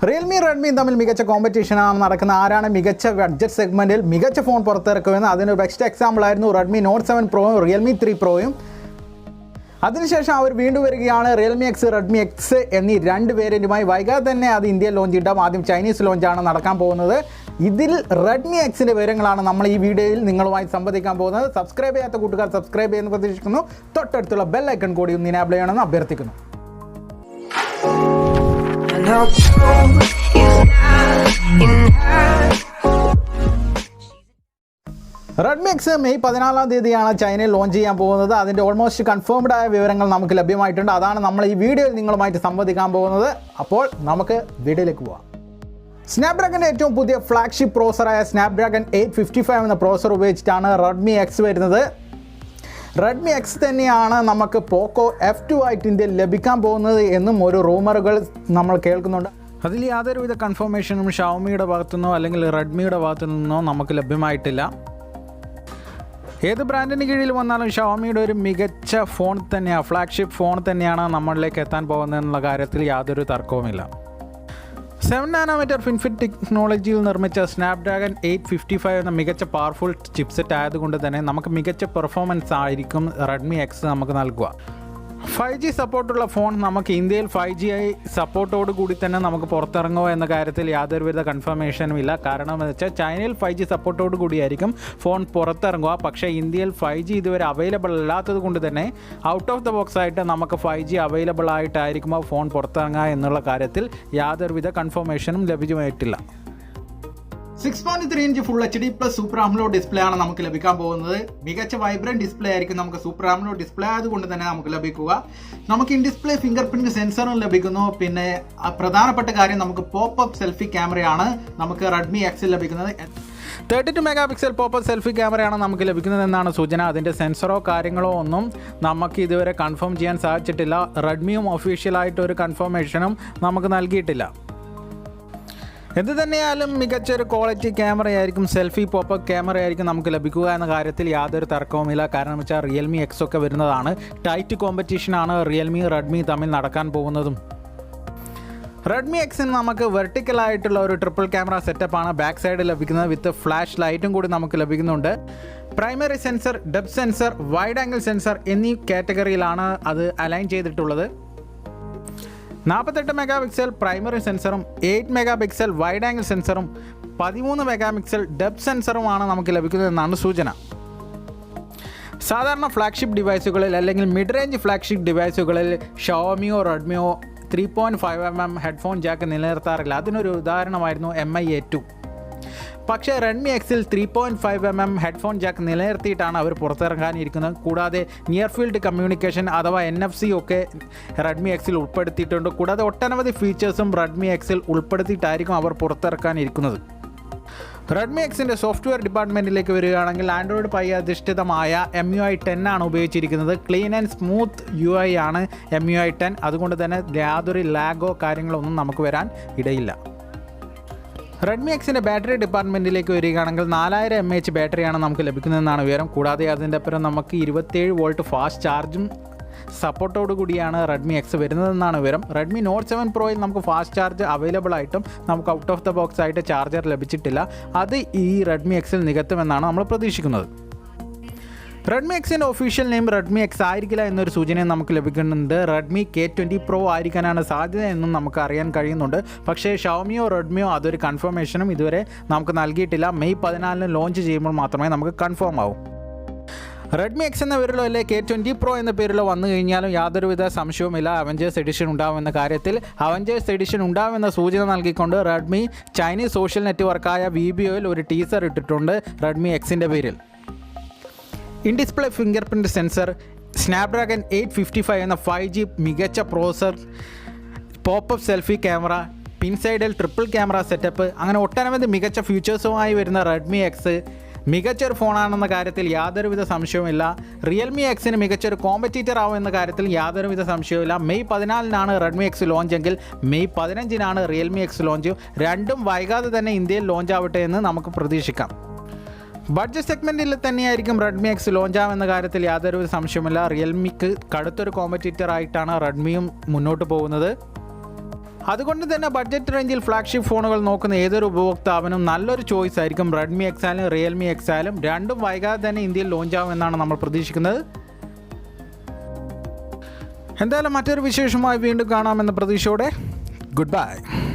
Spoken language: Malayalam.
റിയൽമി റെഡ്മിയും തമ്മിൽ മികച്ച കോമ്പറ്റീഷനാണ് നടക്കുന്നത്. ആരാണ് മികച്ച ബഡ്ജറ്റ് സെഗ്മെൻറ്റിൽ മികച്ച ഫോൺ പുറത്തിറക്കുമെന്ന് അതിനൊരു ബെസ്റ്റ് എക്സാമ്പിൾ ആയിരുന്നു റെഡ്മി നോട്ട് 7 പ്രോയും റിയൽമി 3 പ്രോയും. അതിനുശേഷം അവർ വീണ്ടും വരികയാണ് റിയൽമി എക്സ്, റെഡ്മി എക്സ് എന്നീ രണ്ട് വേരിയൻറ്റുമായി. വൈകാതെ തന്നെ അത് ഇന്ത്യയിൽ ലോഞ്ച് ഉണ്ടാവും. ആദ്യം ചൈനീസ് ലോഞ്ചാണ് നടക്കാൻ പോകുന്നത്. ഇതിൽ റെഡ്മി എക്സിൻ്റെ വിവരങ്ങളാണ് നമ്മൾ ഈ വീഡിയോയിൽ നിങ്ങളുമായി സംവദിക്കാൻ പോകുന്നത്. സബ്സ്ക്രൈബ് ചെയ്യാത്ത കൂട്ടുകാർ സബ്സ്ക്രൈബ് ചെയ്യുമെന്ന് പ്രതീക്ഷിക്കുന്നു. തൊട്ടടുത്തുള്ള ബെൽ ഐക്കൺ കൂടി ഒന്ന് ഇനാബിൾ ചെയ്യണമെന്ന് അഭ്യർത്ഥിക്കുന്നു. റെഡ്മി എക്സ് മെയ് 14-ാം തീയതിയാണ് ചൈനയിൽ ലോഞ്ച് ചെയ്യാൻ പോകുന്നത്. അതിൻ്റെ ഓൾമോസ്റ്റ് കൺഫേംഡ് ആയ വിവരങ്ങൾ നമുക്ക് ലഭ്യമായിട്ടുണ്ട്. അതാണ് നമ്മൾ ഈ വീഡിയോയിൽ നിങ്ങളുമായിട്ട് സംവദിക്കാൻ പോകുന്നത്. അപ്പോൾ നമുക്ക് വീഡിയോയിലേക്ക് പോകാം. സ്നാപ്ഡ്രാഗൻ്റെ ഏറ്റവും പുതിയ ഫ്ലാഗ്ഷിപ്പ് പ്രോസറായ സ്നാപ്ഡ്രാഗൺ 855 എന്ന പ്രോസർ ഉപയോഗിച്ചിട്ടാണ് റെഡ്മി എക്സ് വരുന്നത്. റെഡ്മി എക്സ് തന്നെയാണ് നമുക്ക് പോക്കോ F2 ആയിട്ട് ഇന്ത്യയിൽ ലഭിക്കാൻ പോകുന്നത് എന്നും ഒരു റൂമറുകൾ നമ്മൾ കേൾക്കുന്നുണ്ട്. അതിൽ യാതൊരുവിധ കൺഫർമേഷനും ഷവോമിയുടെ ഭാഗത്തുനിന്നോ അല്ലെങ്കിൽ റെഡ്മിയുടെ ഭാഗത്തു നിന്നോ നമുക്ക് ലഭ്യമായിട്ടില്ല. ഏത് ബ്രാൻഡിന് കീഴിൽ വന്നാലും ഷവോമിയുടെ ഒരു മികച്ച ഫോൺ തന്നെയാണ്, ഫ്ലാഗ്ഷിപ്പ് ഫോൺ തന്നെയാണ് നമ്മളിലേക്ക് എത്താൻ പോകുന്നതെന്നുള്ള കാര്യത്തിൽ യാതൊരു തർക്കവുമില്ല. 7 നാനോമീറ്റർ ഫിൻഫിറ്റ് ടെക്നോളജിയിൽ നിർമ്മിച്ച സ്നാപ്ഡ്രാഗൺ 855 എന്ന മികച്ച പവർഫുൾ ചിപ്സെറ്റ് ആയതുകൊണ്ട് തന്നെ നമുക്ക് മികച്ച പെർഫോമൻസ് ആയിരിക്കും റെഡ്മി എക്സ് നമുക്ക് നൽകുക. 5G സപ്പോർട്ടുള്ള ഫോൺ നമുക്ക് ഇന്ത്യയിൽ 5G സപ്പോർട്ടോട് കൂടി തന്നെ നമുക്ക് പുറത്തിറങ്ങുമോ എന്ന കാര്യത്തിൽ യാതൊരുവിധ കൺഫർമേഷനും ഇല്ല. കാരണം എന്ന് വെച്ചാൽ ചൈനയിൽ 5G സപ്പോർട്ടോട് കൂടിയായിരിക്കും ഫോൺ പുറത്തിറങ്ങുക. പക്ഷേ ഇന്ത്യയിൽ 5G ഇതുവരെ അവൈലബിൾ അല്ലാത്തത് കൊണ്ട് തന്നെ ഔട്ട് ഓഫ് ദ ബോക്സ് ആയിട്ട് നമുക്ക് 5G അവൈലബിൾ ആയിട്ടായിരിക്കും ആ ഫോൺ പുറത്തിറങ്ങുക എന്നുള്ള കാര്യത്തിൽ യാതൊരുവിധ കൺഫർമേഷനും ലഭ്യമായിട്ടില്ല. 6.3 inch full HD plus super AMOLED display ആണ് നമുക്ക് ലഭിക്കാൻ പോകുന്നത്. മികച്ച വൈബ്രന്റ് ഡിസ്പ്ലേ ആയിരിക്കും നമുക്ക് സൂപ്പർ ആംലോഡ് ഡിസ്പ്ലേ ആയതുകൊണ്ട് തന്നെ നമുക്ക് ലഭിക്കുക. നമുക്ക് ഇൻ ഡിസ്പ്ലേ ഫിംഗർ പ്രിന്റ് സെൻസറും ലഭിക്കുന്നു. പിന്നെ പ്രധാനപ്പെട്ട കാര്യം നമുക്ക് പോപ്പ് സെൽഫി ക്യാമറയാണ് നമുക്ക് റെഡ്മി എക്സിൽ ലഭിക്കുന്നത്. 32 മെഗാ പിക്സൽ പോപ്പ് സെൽഫി ക്യാമറയാണ് നമുക്ക് ലഭിക്കുന്നത് എന്നാണ് സൂചന. അതിൻ്റെ സെൻസറോ കാര്യങ്ങളോ ഒന്നും നമുക്ക് ഇതുവരെ കൺഫേം ചെയ്യാൻ സാധിച്ചിട്ടില്ല. റെഡ്മിയും ഒഫീഷ്യലായിട്ട് ഒരു കൺഫർമേഷനും നമുക്ക് നൽകിയിട്ടില്ല. എന്ത് തന്നെയായാലും മികച്ചൊരു ക്വാളിറ്റി ക്യാമറയായിരിക്കും, സെൽഫി പോപ്പപ്പ് ക്യാമറയായിരിക്കും നമുക്ക് ലഭിക്കുക എന്ന കാര്യത്തിൽ യാതൊരു തർക്കവുമില്ല. കാരണം വെച്ചാൽ റിയൽമി എക്സ് ഒക്കെ വരുന്നതാണ്. ടൈറ്റ് കോമ്പറ്റീഷനാണ് റിയൽമി റെഡ്മി തമ്മിൽ നടക്കാൻ പോകുന്നതും. റെഡ്മി എക്സിന് നമുക്ക് വെർട്ടിക്കലായിട്ടുള്ള ഒരു ട്രിപ്പിൾ ക്യാമറ സെറ്റപ്പാണ് ബാക്ക് സൈഡ് ലഭിക്കുന്നത്. വിത്ത് ഫ്ലാഷ് ലൈറ്റും കൂടി നമുക്ക് ലഭിക്കുന്നുണ്ട്. Primary sensor, depth sensor, wide angle sensor എന്നീ കാറ്റഗറിയിലാണ് അത് അലൈൻ ചെയ്തിട്ടുള്ളത്. 48 മെഗാ പിക്സൽ പ്രൈമറി സെൻസറും 8 മെഗാ പിക്സൽ വൈഡ് ആംഗിൾ സെൻസറും 13 മെഗാ പിക്സൽ ഡെപ്ത് സെൻസറുമാണ് നമുക്ക് ലഭിക്കുന്നതെന്നാണ് സൂചന. സാധാരണ ഫ്ലാഗ്ഷിപ്പ് ഡിവൈസുകളിൽ അല്ലെങ്കിൽ മിഡ് റേഞ്ച് ഫ്ലാഗ്ഷിപ്പ് ഡിവൈസുകളിൽ ഷവോമിയോ റെഡ്മിയോ 3.5mm ഹെഡ്ഫോൺ ജാക്ക് നിലനിർത്താറില്ല. അതിനൊരു ഉദാഹരണമായിരുന്നു MI A2. പക്ഷേ റെഡ്മി എക്സിൽ 3.5mm ഹെഡ്ഫോൺ ജാക്ക് നിലനിർത്തിയിട്ടാണ് അവർ പുറത്തിറങ്ങാനിരിക്കുന്നത്. കൂടാതെ നിയർ ഫീൽഡ് കമ്മ്യൂണിക്കേഷൻ അഥവാ NFC ഒക്കെ റെഡ്മി എക്സിൽ ഉൾപ്പെടുത്തിയിട്ടുണ്ട്. കൂടാതെ ഒട്ടനവധി ഫീച്ചേഴ്സും റെഡ്മി എക്സിൽ ഉൾപ്പെടുത്തിയിട്ടായിരിക്കും അവർ പുറത്തിറക്കാനിരിക്കുന്നത്. റെഡ്മി എക്സിൻ്റെ സോഫ്റ്റ്വെയർ ഡിപ്പാർട്ട്മെൻറ്റിലേക്ക് വരികയാണെങ്കിൽ ആൻഡ്രോയിഡ് പൈ അധിഷ്ഠിതമായ MUI 10 ആണ് ഉപയോഗിച്ചിരിക്കുന്നത്. ക്ലീൻ ആൻഡ് സ്മൂത്ത് UI ആണ് MUI 10. അതുകൊണ്ട് തന്നെ യാതൊരു ലാഗോ കാര്യങ്ങളോ ഒന്നും നമുക്ക് വരാൻ ഇടയില്ല. റെഡ്മി എക്സിൻ്റെ ബാറ്ററി ഡിപ്പാർട്ട്മെൻറ്റിലേക്ക് വരികയാണെങ്കിൽ 4000 mAh ബാറ്ററിയാണ് നമുക്ക് ലഭിക്കുന്നതെന്നാണ് വിവരം. കൂടാതെ അതിൻ്റെ അപ്പുറം നമുക്ക് 27 വോൾട്ട് ഫാസ്റ്റ് ചാർജും സപ്പോർട്ടോടു കൂടിയാണ് റെഡ്മി എക്സ് വരുന്നതെന്നാണ് വിവരം. റെഡ്മി നോട്ട് 7 പ്രോയിൽ നമുക്ക് ഫാസ്റ്റ് ചാർജ് അവൈലബിൾ ആയിട്ടും നമുക്ക് ഔട്ട് ഓഫ് ദ ബോക്സ് ആയിട്ട് ചാർജർ ലഭിച്ചിട്ടില്ല. അത് ഈ റെഡ്മി എക്സിൽ നികത്തുമെന്നാണ് നമ്മൾ പ്രതീക്ഷിക്കുന്നത്. റെഡ്മി എക്സിൻ്റെ ഒഫീഷ്യൽ നെയിം റെഡ്മി എക്സ് ആയിരിക്കില്ല എന്നൊരു സൂചനയും നമുക്ക് ലഭിക്കുന്നുണ്ട്. റെഡ്മി K20 Pro ആയിരിക്കാനാണ് സാധ്യത എന്നും നമുക്ക് അറിയാൻ കഴിയുന്നുണ്ട്. പക്ഷേ ഷവോമിയോ റെഡ്മിയോ അതൊരു കൺഫർമേഷനും ഇതുവരെ നമുക്ക് നൽകിയിട്ടില്ല. മെയ് 14 ലോഞ്ച് ചെയ്യുമ്പോൾ മാത്രമേ നമുക്ക് കൺഫേം ആവൂ. റെഡ്മി എക്സ് എന്ന പേരിലോ അല്ലെ K20 Pro എന്ന പേരിലോ വന്നു കഴിഞ്ഞാലും യാതൊരുവിധ സംശയവുമില്ല അവഞ്ചേഴ്സ് എഡിഷൻ ഉണ്ടാവുമെന്ന കാര്യത്തിൽ. അവഞ്ചേഴ്സ് എഡിഷൻ ഉണ്ടാവുമെന്ന സൂചന നൽകിക്കൊണ്ട് റെഡ്മി ചൈനീസ് സോഷ്യൽ നെറ്റ്വർക്കായ VBOയിൽ ഒരു ടീസർ ഇട്ടിട്ടുണ്ട് റെഡ്മി എക്സിൻ്റെ പേരിൽ. In display finger print sensor, Snapdragon 855 എന്ന 5G മികച്ച പ്രോസർ, പോപ്പപ്പ് സെൽഫി ക്യാമറ, പിൻസൈഡിൽ ട്രിപ്പിൾ ക്യാമറ സെറ്റപ്പ്, അങ്ങനെ ഒട്ടനവധി മികച്ച ഫീച്ചേഴ്സുമായി വരുന്ന റെഡ്മി എക്സ് മികച്ചൊരു ഫോണാണെന്ന കാര്യത്തിൽ യാതൊരുവിധ സംശയവുമില്ല. റിയൽമി എക്സിന് മികച്ചൊരു കോമ്പറ്റീറ്റർ ആവും എന്ന കാര്യത്തിൽ യാതൊരുവിധ സംശയവുമില്ല. മെയ് 14 റെഡ്മി എക്സ് ലോഞ്ചെങ്കിൽ മെയ് 15 റിയൽമി എക്സ് ലോഞ്ച്. രണ്ടും വൈകാതെ തന്നെ ഇന്ത്യയിൽ ലോഞ്ച് ആവട്ടെ എന്ന് നമുക്ക് പ്രതീക്ഷിക്കാം. ബഡ്ജറ്റ് സെഗ്മെൻറ്റിൽ തന്നെയായിരിക്കും റെഡ്മി എക്സ് ലോഞ്ചാവുന്ന കാര്യത്തിൽ യാതൊരു സംശയമില്ല. റിയൽമിക്ക് കടുത്തൊരു കോമ്പറ്റീറ്റർ ആയിട്ടാണ് റെഡ്മിയും മുന്നോട്ട് പോകുന്നത്. അതുകൊണ്ട് തന്നെ ബഡ്ജറ്റ് റേഞ്ചിൽ ഫ്ലാഗ്ഷിപ്പ് ഫോണുകൾ നോക്കുന്ന ഏതൊരു ഉപഭോക്താവിനും നല്ലൊരു ചോയ്സ് ആയിരിക്കും റെഡ്മി എക്സ് ആയാലും റിയൽമി എക്സ് ആയാലും. രണ്ടും വൈകാതെ തന്നെ ഇന്ത്യയിൽ ലോഞ്ച് ആകുമെന്നാണ് നമ്മൾ പ്രതീക്ഷിക്കുന്നത്. എന്തായാലും മറ്റൊരു വിശേഷമായി വീണ്ടും കാണാമെന്ന പ്രതീക്ഷയോടെ ഗുഡ് ബൈ.